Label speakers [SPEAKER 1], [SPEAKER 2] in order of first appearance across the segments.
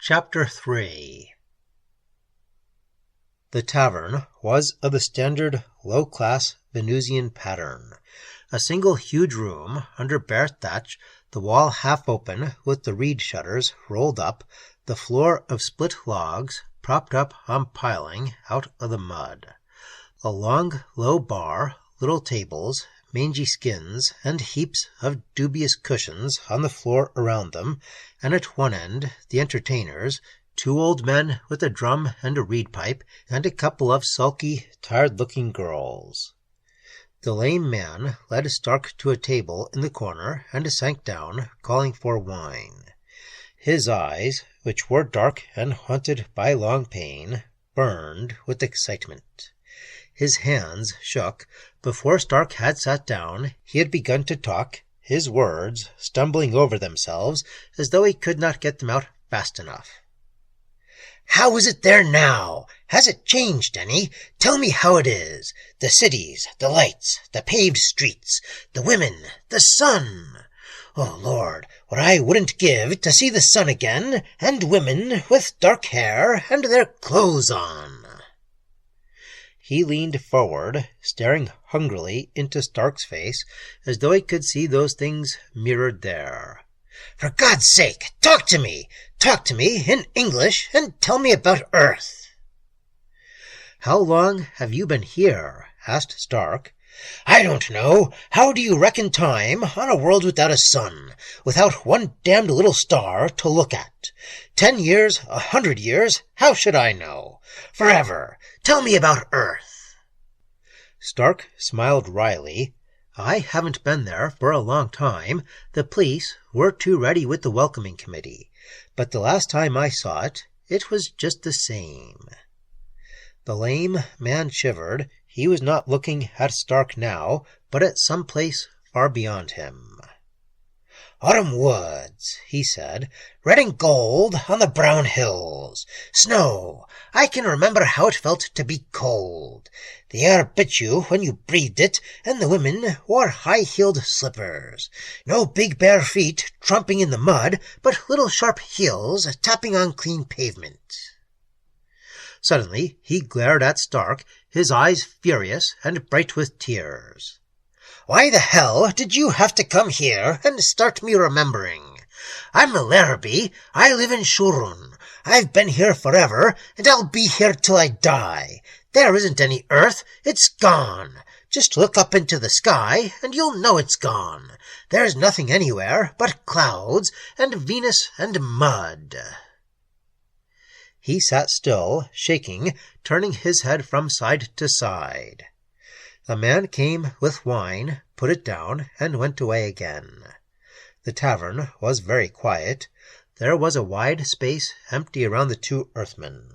[SPEAKER 1] Chapter 3. The tavern was of the standard low-class Venusian pattern. A single huge room, under bare thatch, the wall half open with the reed shutters rolled up, the floor of split logs propped up on piling out of the mud. A long, low bar, little tables, mangy skins, and heaps of dubious cushions on the floor around them, and at one end the entertainers, 2 old men with a drum and a reed pipe, and a couple of sulky, tired-looking girls. The lame man led Stark to a table in the corner and sank down, calling for wine. His eyes, which were dark and haunted by long pain, burned with excitement. His hands shook. Before Stark had sat down, he had begun to talk, his words stumbling over themselves as though he could not get them out fast enough. "How is it there now? Has it changed any? Tell me how it is. The cities, the lights, the paved streets, the women, the sun. Oh, Lord, what I wouldn't give to see the sun again, and women with dark hair and their clothes on." He leaned forward, staring hungrily into Stark's face, as though he could see those things mirrored there. "For God's sake, talk to me! Talk to me in English, and tell me about Earth." "How long have you been here?" asked Stark. "I don't know. How do you reckon time on a world without a sun, without one damned little star to look at? 10 years, 100 years, how should I know? Forever. Tell me about Earth." Stark smiled wryly. "I haven't been there for a long time. The police were too ready with the welcoming committee. But the last time I saw it, it was just the same." The lame man shivered. He was not looking at Stark now, but at some place far beyond him. "Autumn woods," he said, "red and gold on the brown hills. Snow. I can remember how it felt to be cold. The air bit you when you breathed it, and the women wore high-heeled slippers. No big bare feet trumping in the mud, but little sharp heels tapping on clean pavement." Suddenly he glared at Stark, his eyes furious and bright with tears. "Why the hell did you have to come here and start me remembering? I'm Larrabee. I live in Shurun. I've been here forever, and I'll be here till I die. There isn't any Earth. It's gone. Just look up into the sky, and you'll know it's gone. There's nothing anywhere but clouds and Venus and mud." He sat still, shaking, turning his head from side to side. A man came with wine, put it down, and went away again. The tavern was very quiet. There was a wide space empty around the 2 Earthmen.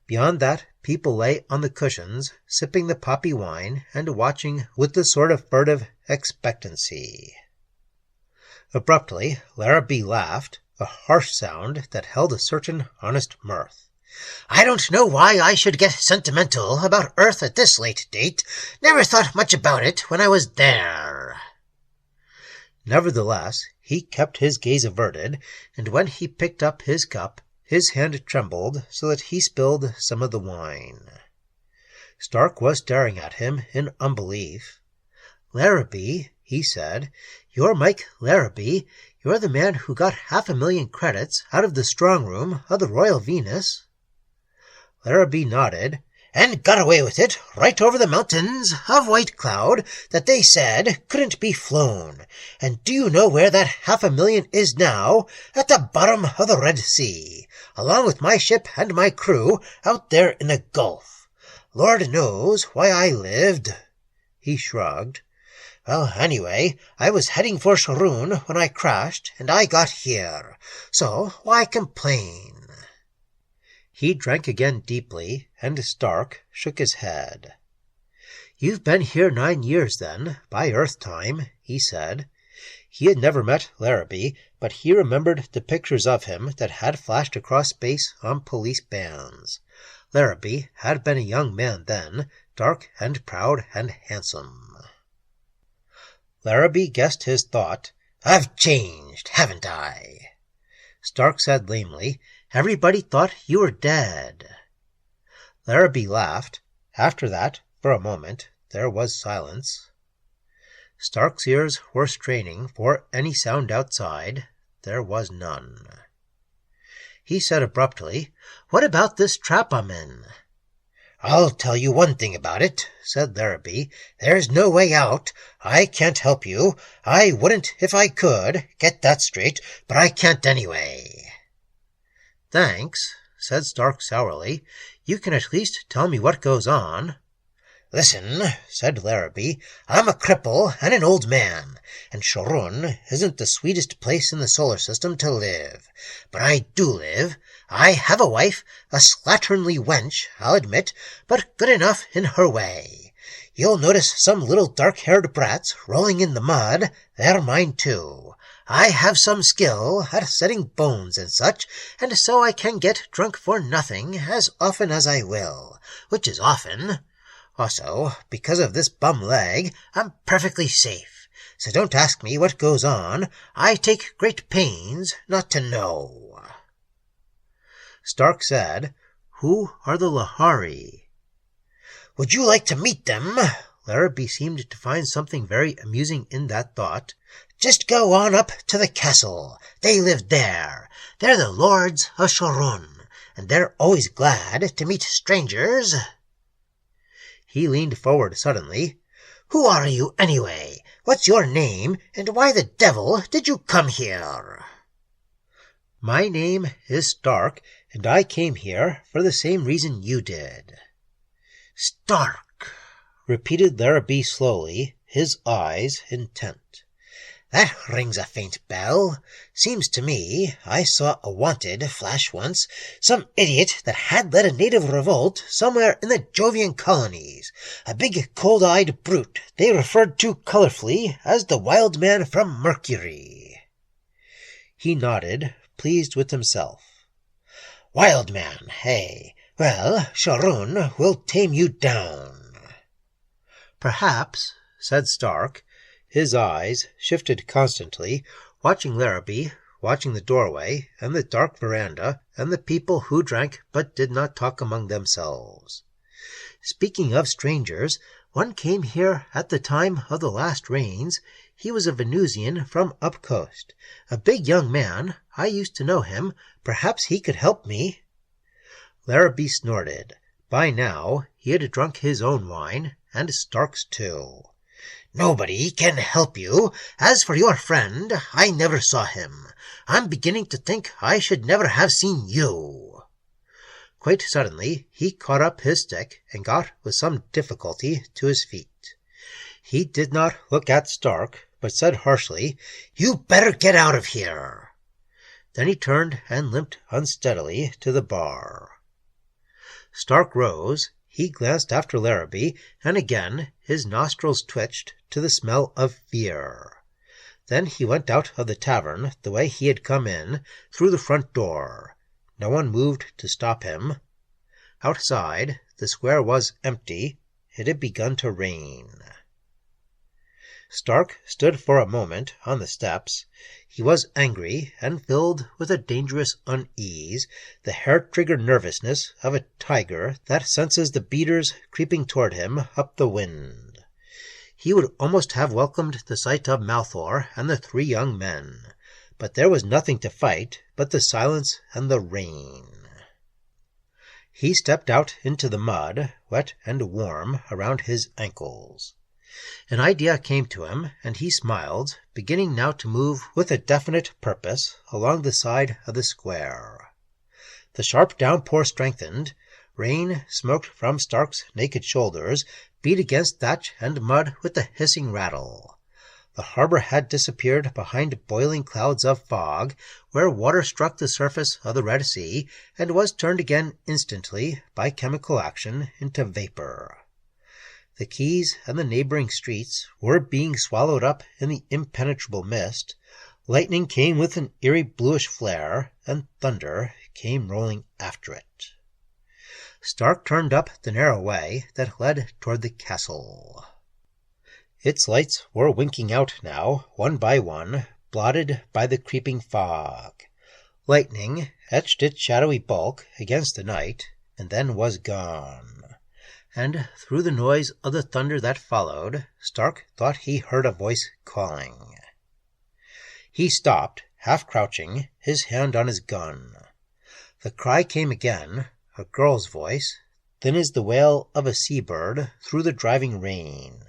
[SPEAKER 1] Beyond that, people lay on the cushions, sipping the poppy wine and watching with a sort of furtive expectancy. Abruptly, Larrabee laughed, a harsh sound that held a certain honest mirth. "I don't know why I should get sentimental about Earth at this late date. Never thought much about it when I was there." Nevertheless, he kept his gaze averted, and when he picked up his cup, his hand trembled so that he spilled some of the wine. Stark was staring at him in unbelief. "Larrabee," he said, "you're Mike Larrabee. You're the man who got 500,000 credits out of the strong room of the Royal Venus." Larrabee nodded. "And got away with it right over the mountains of white cloud that they said couldn't be flown. And do you know where that 500,000 is now? At the bottom of the Red Sea, along with my ship and my crew out there in the Gulf. Lord knows why I lived." He shrugged. "Well, anyway, I was heading for Shurun when I crashed, and I got here. So why complain?" He drank again deeply, and Stark shook his head. "You've been here 9 years, then, by Earth time," he said. He had never met Larrabee, but he remembered the pictures of him that had flashed across space on police bands. Larrabee had been a young man then, dark and proud and handsome. Larrabee guessed his thought. "I've changed, haven't I?" Stark said lamely. "Everybody thought you were dead." Larrabee laughed. After that, for a moment, there was silence. Stark's ears were straining for any sound outside. There was none. He said abruptly, "What about this trap I'm in?" "I'll tell you one thing about it," said Larrabee. "There's no way out. I can't help you. I wouldn't if I could. Get that straight, but I can't anyway." "Thanks," said Stark sourly. "You can at least tell me what goes on." "Listen," said Larrabee. "I'm a cripple and an old man, and Shorun isn't the sweetest place in the solar system to live. But I do live. I have a wife, a slatternly wench, I'll admit, but good enough in her way. You'll notice some little dark-haired brats rolling in the mud. They're mine too. I have some skill at setting bones and such, and so I can get drunk for nothing as often as I will, which is often. Also, because of this bum leg, I'm perfectly safe. So don't ask me what goes on. I take great pains not to know." Stark said, "Who are the Lahari?" "Would you like to meet them?" Larrabee seemed to find something very amusing in that thought. "Just go on up to the castle. They live there. They're the lords of Shorun, and they're always glad to meet strangers." He leaned forward suddenly. "Who are you, anyway? What's your name, and why the devil did you come here?" "My name is Stark, and I came here for the same reason you did." "Stark," repeated Larrabee slowly, his eyes intent. "That rings a faint bell. Seems to me I saw a wanted flash once, some idiot that had led a native revolt somewhere in the Jovian colonies, a big cold-eyed brute they referred to colorfully as the wild man from Mercury." He nodded, pleased with himself. "Wild man, hey? Well, Shorun will tame you down." "Perhaps," said Stark. His eyes shifted constantly, watching Larrabee, watching the doorway, and the dark veranda, and the people who drank but did not talk among themselves. "Speaking of strangers, one came here at the time of the last rains. He was a Venusian from up coast. A big young man. I used to know him. Perhaps he could help me." Larrabee snorted. By now he had drunk his own wine, and Stark's too. "Nobody can help you. As for your friend, I never saw him. I'm beginning to think I should never have seen you." Quite suddenly he caught up his stick and got with some difficulty to his feet. He did not look at Stark, but said harshly, "You better get out of here." Then he turned and limped unsteadily to the bar. Stark rose. He glanced after Larrabee, and again his nostrils twitched to the smell of fear. Then he went out of the tavern the way he had come in, through the front door. No one moved to stop him. Outside, the square was empty. It had begun to rain. Stark stood for a moment on the steps. He was angry and filled with a dangerous unease, the hair-trigger nervousness of a tiger that senses the beaters creeping toward him up the wind. He would almost have welcomed the sight of Malthor and the three young men, but there was nothing to fight but the silence and the rain. He stepped out into the mud, wet and warm around his ankles. An idea came to him, and he smiled, beginning now to move with a definite purpose along the side of the square. The sharp downpour strengthened. Rain, smoked from Stark's naked shoulders, beat against thatch and mud with a hissing rattle. The harbor had disappeared behind boiling clouds of fog, where water struck the surface of the Red Sea and was turned again instantly by chemical action into vapor. The quays and the neighboring streets were being swallowed up in the impenetrable mist. Lightning came with an eerie bluish flare, and thunder came rolling after it. Stark turned up the narrow way that led toward the castle. Its lights were winking out now, one by one, blotted by the creeping fog. Lightning etched its shadowy bulk against the night, and then was gone. And through the noise of the thunder that followed, Stark thought he heard a voice calling. He stopped, half crouching, his hand on his gun. The cry came again, a girl's voice, thin as the wail of a sea-bird through the driving rain.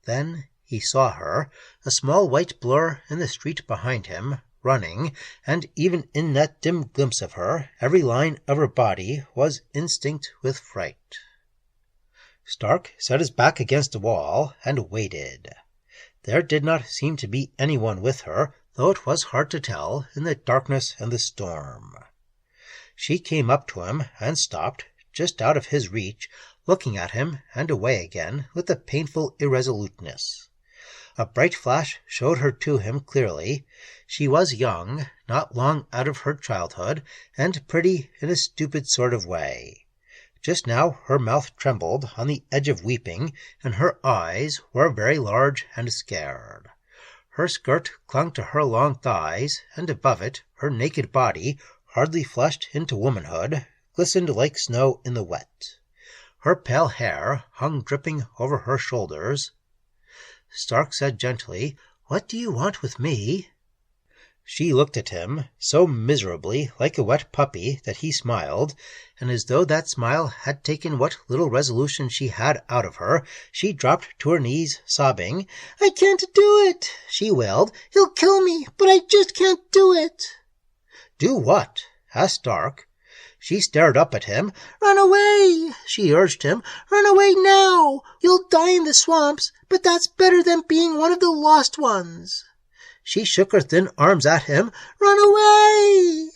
[SPEAKER 1] Then he saw her, a small white blur in the street behind him, running, and even in that dim glimpse of her, every line of her body was instinct with fright. Stark set his back against the wall and waited. There did not seem to be anyone with her, though it was hard to tell in the darkness and the storm. She came up to him and stopped, just out of his reach, looking at him and away again with a painful irresoluteness. A bright flash showed her to him clearly. She was young, not long out of her childhood, and pretty in a stupid sort of way. Just now her mouth trembled on the edge of weeping, and her eyes were very large and scared. Her skirt clung to her long thighs, and above it her naked body, hardly flushed into womanhood, glistened like snow in the wet. Her pale hair hung dripping over her shoulders. Stark said gently, "What do you want with me?" She looked at him, so miserably like a wet puppy that he smiled, and as though that smile had taken what little resolution she had out of her, she dropped to her knees, sobbing. "I can't do it," she wailed. "He'll kill me, but I just can't do it." "Do what?" asked Stark. She stared up at him. "Run away," she urged him. "Run away now. You'll die in the swamps, but that's better than being one of the lost ones." She shook her thin arms at him. "Run away!"